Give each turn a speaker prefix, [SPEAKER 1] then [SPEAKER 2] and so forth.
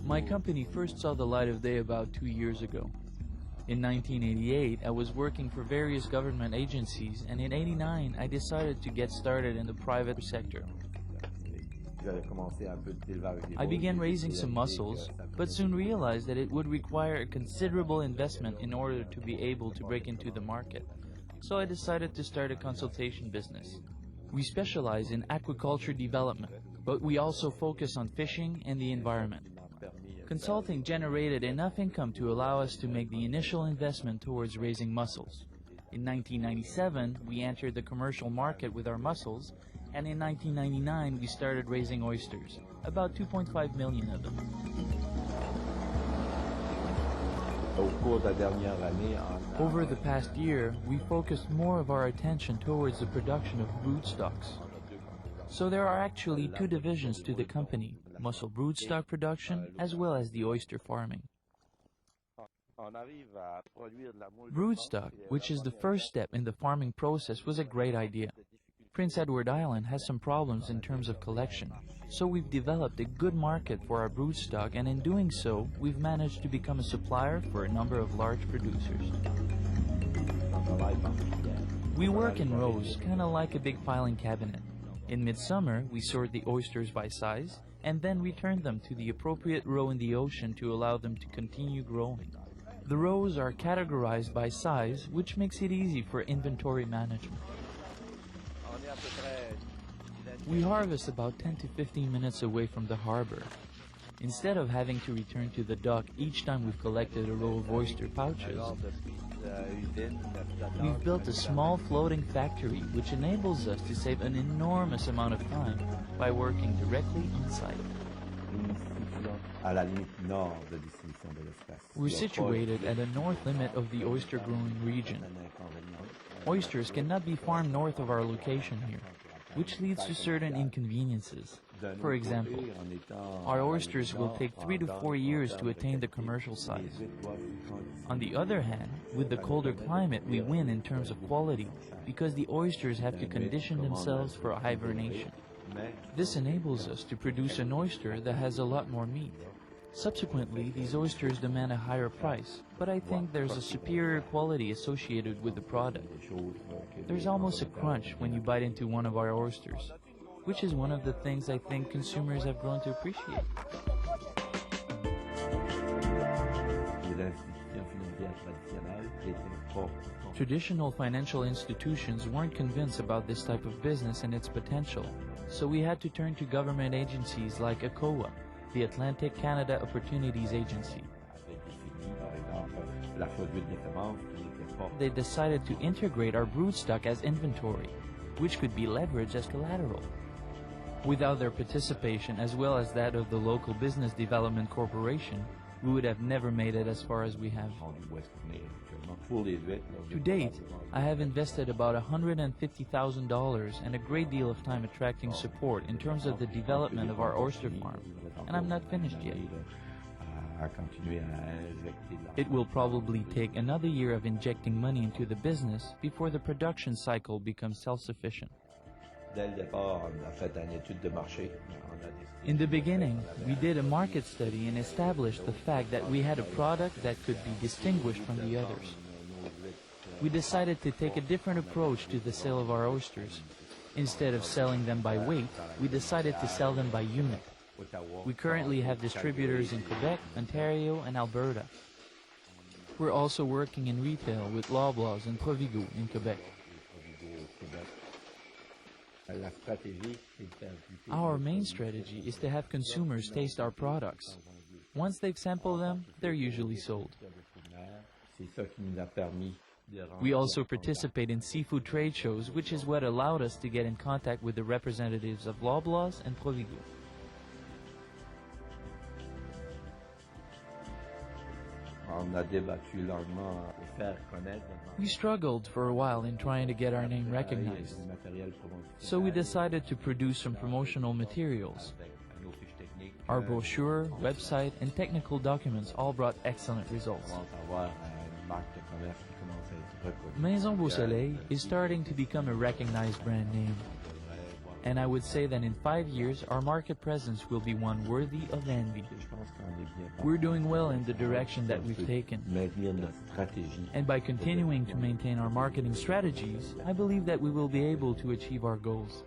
[SPEAKER 1] My company first saw the light of day about 2 years ago. In 1988, I was working for various government agencies, and in '89, I decided to get started in the private sector. I began raising some mussels, but soon realized that it would require a considerable investment in order to be able to break into the market. So I decided to start a consultation business. We specialize in aquaculture development, but we also focus on fishing and the environment. Consulting generated enough income to allow us to make the initial investment towards raising mussels. In 1997, we entered the commercial market with our mussels, and in 1999 we started raising oysters, about 2.5 million of them. Over the past year, we focused more of our attention towards the production of broodstocks. So there are actually two divisions to the company, mussel broodstock production as well as the oyster farming. Broodstock, which is the first step in the farming process, was a great idea. Prince Edward Island has some problems in terms of collection, so we've developed a good market for our broodstock, and in doing so, we've managed to become a supplier for a number of large producers. We work in rows, kinda like a big filing cabinet. In midsummer, we sort the oysters by size, and then return them to the appropriate row in the ocean to allow them to continue growing. The rows are categorized by size, which makes it easy for inventory management. We harvest about 10 to 15 minutes away from the harbor. Instead of having to return to the dock each time we've collected a row of oyster pouches, we've built a small floating factory which enables us to save an enormous amount of time by working directly on site. We're situated at the north limit of the oyster growing region. Oysters cannot be farmed north of our location here, which leads to certain inconveniences. For example, our oysters will take 3 to 4 years to attain the commercial size. On the other hand, with the colder climate, we win in terms of quality because the oysters have to condition themselves for hibernation. This enables us to produce an oyster that has a lot more meat. Subsequently, these oysters demand a higher price, but I think there's a superior quality associated with the product. There's almost a crunch when you bite into one of our oysters, which is one of the things I think consumers have grown to appreciate. Traditional financial institutions weren't convinced about this type of business and its potential, so we had to turn to government agencies like ACOA, the Atlantic Canada Opportunities Agency. They decided to integrate our broodstock as inventory, which could be leveraged as collateral. Without their participation, as well as that of the local Business Development Corporation, we would have never made it as far as we have. To date, I have invested about $150,000 and a great deal of time attracting support in terms of the development of our oyster farm, and I'm not finished yet. It will probably take another year of injecting money into the business before the production cycle becomes self-sufficient. In the beginning, we did a market study and established the fact that we had a product that could be distinguished from the others. We decided to take a different approach to the sale of our oysters. Instead of selling them by weight, we decided to sell them by unit. We currently have distributors in Quebec, Ontario, and Alberta. We're also working in retail with Loblaws and Provigo in Quebec. Our main strategy is to have consumers taste our products. Once they've sampled them, they're usually sold. We also participate in seafood trade shows, which is what allowed us to get in contact with the representatives of Loblaws and Provigo. We struggled for a while in trying to get our name recognized, so we decided to produce some promotional materials. Our brochure, website, and technical documents all brought excellent results. Maison Beausoleil is starting to become a recognized brand name. And I would say that in 5 years, our market presence will be one worthy of envy. We're doing well in the direction that we've taken. And by continuing to maintain our marketing strategies, I believe that we will be able to achieve our goals.